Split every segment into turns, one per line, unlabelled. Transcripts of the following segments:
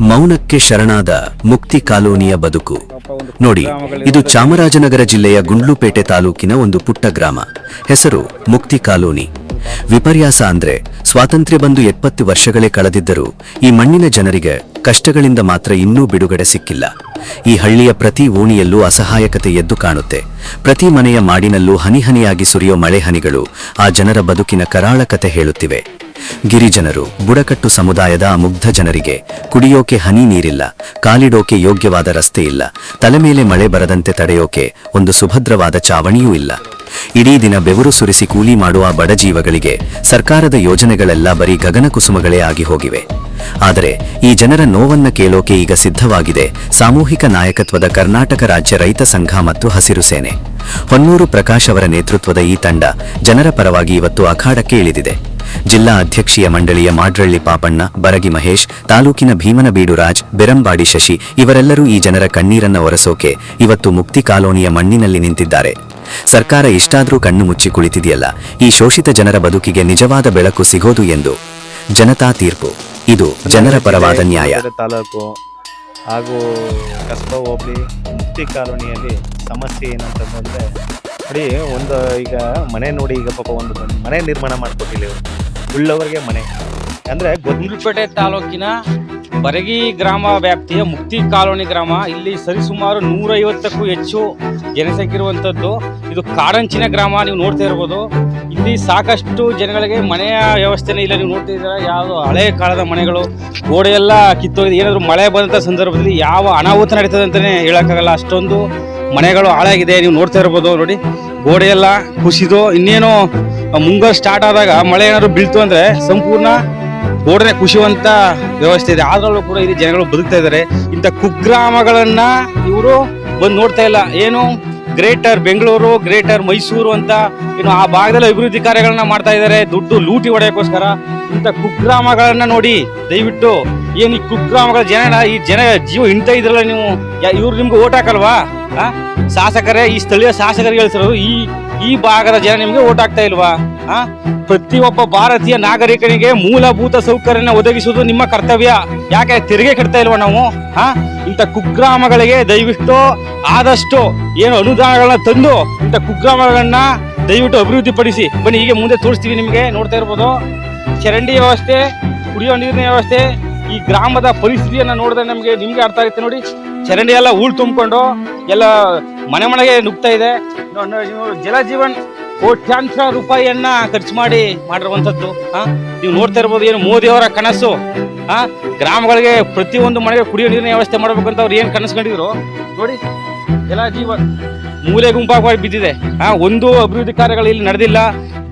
ಮೌನಕ್ಕೆ ಶರಣಾದ ಮುಕ್ತಿ ಕಾಲೋನಿಯ ಬದುಕು ನೋಡಿ. ಇದು ಚಾಮರಾಜನಗರ ಜಿಲ್ಲೆಯ ಗುಂಡ್ಲುಪೇಟೆ ತಾಲೂಕಿನ ಒಂದು ಪುಟ್ಟ ಗ್ರಾಮ. ಹೆಸರು ಮುಕ್ತಿ ಕಾಲೋನಿ. ವಿಪರ್ಯಾಸ ಅಂದ್ರೆ ಸ್ವಾತಂತ್ರ್ಯ ಬಂದು 70 ವರ್ಷಗಳೇ ಕಳೆದಿದ್ದರೂ ಈ ಮಣ್ಣಿನ ಜನರಿಗೆ ಕಷ್ಟಗಳಿಂದ ಮಾತ್ರ ಇನ್ನೂ ಬಿಡುಗಡೆ ಸಿಕ್ಕಿಲ್ಲ. ಈ ಹಳ್ಳಿಯ ಪ್ರತಿ ಓಣಿಯಲ್ಲೂ ಅಸಹಾಯಕತೆ ಎದ್ದು ಕಾಣುತ್ತೆ. ಪ್ರತಿ ಮನೆಯ ಮಾಡಿನಲ್ಲೂ ಹನಿಹನಿಯಾಗಿ ಸುರಿಯೋ ಮಳೆ ಹನಿಗಳು ಆ ಜನರ ಬದುಕಿನ ಕರಾಳ ಕತೆ ಹೇಳುತ್ತಿವೆ. ಗಿರಿಜನರು, ಬುಡಕಟ್ಟು ಸಮುದಾಯದ ಆ ಮುಗ್ಧ ಜನರಿಗೆ ಕುಡಿಯೋಕೆ ಹನಿ ನೀರಿಲ್ಲ, ಕಾಲಿಡೋಕೆ ಯೋಗ್ಯವಾದ ರಸ್ತೆ ಇಲ್ಲ, ತಲೆ ಮೇಲೆ ಮಳೆ ಬರದಂತೆ ತಡೆಯೋಕೆ ಒಂದು ಸುಭದ್ರವಾದ ಚಾವಣಿಯೂ ಇಲ್ಲ. ಇಡೀ ದಿನ ಬೆವರು ಸುರಿಸಿ ಕೂಲಿ ಮಾಡುವ ಬಡಜೀವಗಳಿಗೆ ಸರ್ಕಾರದ ಯೋಜನೆಗಳೆಲ್ಲ ಬರೀ ಗಗನಕುಸುಮಗಳೇ ಆಗಿ ಹೋಗಿವೆ. ಆದರೆ ಈ ಜನರ ನೋವನ್ನ ಕೇಳೋಕೆ ಈಗ ಸಿದ್ಧವಾಗಿದೆ ಸಾಮೂಹಿಕ ನಾಯಕತ್ವದ ಕರ್ನಾಟಕ ರಾಜ್ಯ ರೈತ ಸಂಘ ಮತ್ತು ಹಸಿರು ಸೇನೆ. ಹೊನ್ನೂರು ಪ್ರಕಾಶ್ ಅವರ ನೇತೃತ್ವದ ಈ ತಂಡ ಜನರ ಪರವಾಗಿ ಇವತ್ತು ಅಖಾಡಕ್ಕೆ ಇಳಿದಿದೆ. ಜಿಲ್ಲಾ ಅಧ್ಯಕ್ಷೀಯ ಮಂಡಳಿಯ ಮಾಡ್ರಳ್ಳಿ ಪಾಪಣ್ಣ, ಬರಗಿ ಮಹೇಶ್, ತಾಲೂಕಿನ ಭೀಮನಬೀಡು ರಾಜ್, ಬೆರಂಬಾಡಿ ಶಶಿ ಇವರೆಲ್ಲರೂ ಈ ಜನರ ಕಣ್ಣೀರನ್ನ ಒರೆಸೋಕೆ ಇವತ್ತು ಮುಕ್ತಿ ಕಾಲೋನಿಯ ಮಣ್ಣಿನಲ್ಲಿ ನಿಂತಿದ್ದಾರೆ. ಸರ್ಕಾರ ಇಷ್ಟಾದ್ರೂ ಕಣ್ಣು ಮುಚ್ಚಿ ಕುಳಿತಿದೆಯಲ್ಲ, ಈ ಶೋಷಿತ ಜನರ ಬದುಕಿಗೆ ನಿಜವಾದ ಬೆಳಕು ಸಿಗೋದು ಎಂದು ಜನತಾ ತೀರ್ಪು. ಇದು ಜನರ ಪರವಾದ ನ್ಯಾಯ.
ತಾಲೂಕು ಹಾಗೂ ಕಸಬಾ ಹೋಬಳಿ ಮುಕ್ತಿ ಕಾಲೋನಿಯಲ್ಲಿ ಸಮಸ್ಯೆ ಏನಂತಂದ್ರೆ ನೋಡಿ, ಒಂದು ಈಗ ಮನೆ ನೋಡಿ, ಈಗ ಪಾಪ ಒಂದು ಮನೆ ನಿರ್ಮಾಣ ಮಾಡ್ಕೊಟ್ಟಿಲ್ಲ ಇವರು. ಉಳ್ಳವರಿಗೆ ಮನೆ ಅಂದ್ರೆ
ಗುಂಡ್ಲುಪೇಟೆ ತಾಲೂಕಿನ ಬರಗಿ ಗ್ರಾಮ ವ್ಯಾಪ್ತಿಯ ಮುಕ್ತಿ ಕಾಲೋನಿ ಗ್ರಾಮ. ಇಲ್ಲಿ ಸರಿಸುಮಾರು 150ಕ್ಕೂ ಹೆಚ್ಚು ಜನಸಂಖ್ಯೆ ಇರುವಂಥದ್ದು. ಇದು ಕಾಡಂಚಿನ ಗ್ರಾಮ. ನೀವು ನೋಡ್ತಾ ಇರ್ಬೋದು, ಇಲ್ಲಿ ಸಾಕಷ್ಟು ಜನಗಳಿಗೆ ಮನೆಯ ವ್ಯವಸ್ಥೆನೇ ಇಲ್ಲ. ನೀವು ನೋಡ್ತಾ ಇದ್ದೀರಾ, ಯಾವ ಹಳೆ ಕಾಲದ ಮನೆಗಳು, ಗೋಡೆಯೆಲ್ಲ ಕಿತ್ತೋಗಿದೆ. ಏನಾದರೂ ಮಳೆ ಬಂದಂಥ ಸಂದರ್ಭದಲ್ಲಿ ಯಾವ ಅನಾಹುತ ನಡೀತದೆ ಅಂತಲೇ ಹೇಳೋಕ್ಕಾಗಲ್ಲ, ಅಷ್ಟೊಂದು ಮನೆಗಳು ಹಾಳಾಗಿದೆ. ನೀವು ನೋಡ್ತಾ ಇರ್ಬೋದು ನೋಡಿ, ಗೋಡೆಯೆಲ್ಲ ಕುಸಿದು ಇನ್ನೇನು ಮುಂಗಾರು ಸ್ಟಾರ್ಟ್ ಆದಾಗ ಮಳೆ ಏನಾದ್ರು ಬೀಳ್ತು ಅಂದ್ರೆ ಸಂಪೂರ್ಣ ಗೋಡೆನೆ ಕುಸಿಯುವಂತ ವ್ಯವಸ್ಥೆ ಇದೆ. ಆದ್ರಲ್ಲೂ ಕೂಡ ಇಲ್ಲಿ ಜನಗಳು ಬದುಕ್ತಾ ಇದ್ದಾರೆ. ಇಂಥ ಕುಗ್ರಾಮಗಳನ್ನ ಇವರು ಬಂದು ನೋಡ್ತಾ ಇಲ್ಲ. ಏನು ಗ್ರೇಟರ್ ಬೆಂಗಳೂರು, ಗ್ರೇಟರ್ ಮೈಸೂರು ಅಂತ ಏನು ಆ ಭಾಗದಲ್ಲಿ ಅಭಿವೃದ್ಧಿ ಕಾರ್ಯಗಳನ್ನ ಮಾಡ್ತಾ ಇದ್ದಾರೆ, ದುಡ್ಡು ಲೂಟಿ ಹೊಡೆಯೋಕ್ಕೋಸ್ಕರ. ಇಂಥ ಕುಗ್ರಾಮಗಳನ್ನ ನೋಡಿ ದಯವಿಟ್ಟು, ಏನು ಈ ಕುಗ್ರಾಮಗಳ ಜನ, ಈ ಜನ ಜೀವ ಹಿಂಡ್ತಾ ಇದ್ರಲ್ಲ ನೀವು, ಇವ್ರು ನಿಮ್ಗೆ ಓಟ್ ಹಾಕಲ್ವಾ? ಶಾಸಕರೇ, ಈ ಸ್ಥಳೀಯ ಶಾಸಕರಿಗೆ ಹೇಳ್ತಿರೋದು, ಈ ಭಾಗದ ಜನ ನಿಮ್ಗೆ ಓಟ್ ಹಾಕ್ತಾ ಇಲ್ವಾ? ಪ್ರತಿಯೊಬ್ಬ ಭಾರತೀಯ ನಾಗರಿಕನಿಗೆ ಮೂಲಭೂತ ಸೌಕರ್ಯನ ಒದಗಿಸುವುದು ನಿಮ್ಮ ಕರ್ತವ್ಯ. ಯಾಕೆ ತೆರಿಗೆ ಕಟ್ತಾ ಇಲ್ವಾ ನಾವು? ಇಂಥ ಕುಗ್ರಾಮಗಳಿಗೆ ದಯವಿಟ್ಟು ಆದಷ್ಟು ಏನು ಅನುದಾನಗಳನ್ನ ತಂದು ಇಂಥ ಕುಗ್ರಾಮಗಳನ್ನ ದಯವಿಟ್ಟು ಅಭಿವೃದ್ಧಿ ಪಡಿಸಿ. ಬನ್ನಿ, ಹೀಗೆ ಮುಂದೆ ತೋರಿಸ್ತೀವಿ ನಿಮ್ಗೆ. ನೋಡ್ತಾ ಇರ್ಬೋದು, ಚರಂಡಿ ವ್ಯವಸ್ಥೆ, ಕುಡಿಯೋ ನೀರಿನ ವ್ಯವಸ್ಥೆ, ಈ ಗ್ರಾಮದ ಪರಿಸ್ಥಿತಿಯನ್ನ ನೋಡಿದ್ರೆ ನಿಮ್ಗೆ ಅರ್ಥ ಆಗುತ್ತೆ. ನೋಡಿ, ಚರಂಡಿ ಎಲ್ಲ ಹೂಳ್ ತುಂಬಿಕೊಂಡು ಎಲ್ಲ ಮನೆಗೆ ನುಗ್ತಾ ಇದೆ. ಜಲಜೀವನ್ ಕೋಟ್ಯಾಂತರ ರೂಪಾಯಿಯನ್ನ ಖರ್ಚು ಮಾಡಿರುವಂತದ್ದು. ನೀವು ನೋಡ್ತಾ ಇರ್ಬೋದು, ಏನು ಮೋದಿ ಅವರ ಕನಸು. ಗ್ರಾಮಗಳಿಗೆ ಪ್ರತಿಯೊಂದು ಮನೆಗೆ ಕುಡಿಯೋ ನೀರಿನ ವ್ಯವಸ್ಥೆ ಮಾಡ್ಬೇಕಂತ ಅವ್ರು ಏನ್ ಕನಸು ಕಂಡಿದ್ರು ನೋಡಿ. ಜಲಜೀವನ್ ಮೂಲೆ ಗುಂಪಾಗಿ ಬಿದ್ದಿದೆ. ಒಂದು ಅಭಿವೃದ್ಧಿ ಕಾರ್ಯಗಳು ಇಲ್ಲಿ ನಡೆದಿಲ್ಲ.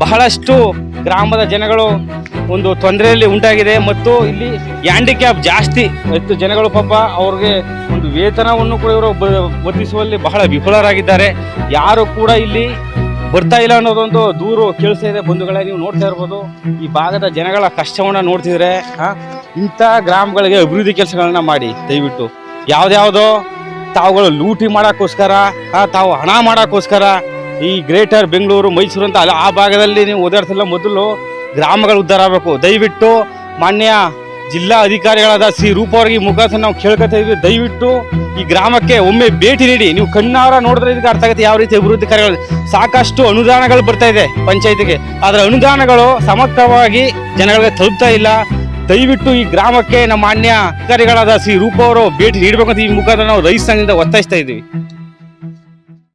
ಬಹಳಷ್ಟು ಗ್ರಾಮದ ಜನಗಳು ಒಂದು ತೊಂದರೆಯಲ್ಲಿ ಉಂಟಾಗಿದೆ. ಮತ್ತು ಇಲ್ಲಿ ಹ್ಯಾಂಡಿಕ್ಯಾಪ್ ಜಾಸ್ತಿ ಹೆಚ್ಚು ಜನಗಳು. ಪಾಪ ಅವ್ರಿಗೆ ಒಂದು ವೇತನವನ್ನು ಕೂಡ ಇವರು ಬದ್ಧಿಸುವಲ್ಲಿ ಬಹಳ ವಿಫಲರಾಗಿದ್ದಾರೆ. ಯಾರು ಕೂಡ ಇಲ್ಲಿ ಬರ್ತಾ ಇಲ್ಲ ಅನ್ನೋದೊಂದು ದೂರು ಕೇಳಿಸ್ತಾ ಇದೆ. ಬಂಧುಗಳೇ, ನೀವು ನೋಡ್ತಾ ಇರ್ಬೋದು, ಈ ಭಾಗದ ಜನಗಳ ಕಷ್ಟವನ್ನ ನೋಡ್ತಿದ್ರೆ, ಇಂಥ ಗ್ರಾಮಗಳಿಗೆ ಅಭಿವೃದ್ಧಿ ಕೆಲಸಗಳನ್ನ ಮಾಡಿ ದಯವಿಟ್ಟು. ಯಾವ್ದ್ಯಾವ್ದೋ ತಾವುಗಳು ಲೂಟಿ ಮಾಡೋಕ್ಕೋಸ್ಕರ, ತಾವು ಹಣ ಮಾಡೋಕ್ಕೋಸ್ಕರ ಈ ಗ್ರೇಟರ್ ಬೆಂಗಳೂರು, ಮೈಸೂರು ಅಂತ ಆ ಭಾಗದಲ್ಲಿ ನೀವು ಓದಾಡ್ತಿಲ್ಲ. ಮೊದಲು ಗ್ರಾಮಗಳು ಉದ್ಧಾರ ಆಗಬೇಕು. ದಯವಿಟ್ಟು ಮಾನ್ಯ ಜಿಲ್ಲಾ ಅಧಿಕಾರಿಗಳಾದ ಶ್ರೀ ರೂಪ ಅವರಿಗೆ ಮುಖಾಂತರ ನಾವು ಕೇಳ್ಕೊತಾ ಇದ್ವಿ, ದಯವಿಟ್ಟು ಈ ಗ್ರಾಮಕ್ಕೆ ಒಮ್ಮೆ ಭೇಟಿ ನೀಡಿ. ನೀವು ಕಣ್ಣಾರ ನೋಡಿದ್ರೆ ಇದಕ್ಕೆ ಅರ್ಥ ಆಗುತ್ತೆ ಯಾವ ರೀತಿ ಅಭಿವೃದ್ಧಿ ಕಾರ್ಯಗಳು. ಸಾಕಷ್ಟು ಅನುದಾನಗಳು ಬರ್ತಾ ಇದೆ ಪಂಚಾಯತಿಗೆ, ಆದರೆ ಅನುದಾನಗಳು ಸಮರ್ಥವಾಗಿ ಜನಗಳಿಗೆ ತಲುಪ್ತಾ ಇಲ್ಲ. ದಯವಿಟ್ಟು ಈ ಗ್ರಾಮಕ್ಕೆ ನಮ್ಮ ಮಾನ್ಯ ಅಧಿಕಾರಿಗಳಾದ ಶ್ರೀ ರೂಪ ಅವರು ಭೇಟಿ ನೀಡಬೇಕಂತ ಈ ಮುಖಾಂತರ ನಾವು ರೈತ ಸಂಘದಿಂದ ಒತ್ತಾಯಿಸ್ತಾ ಇದ್ದೀವಿ.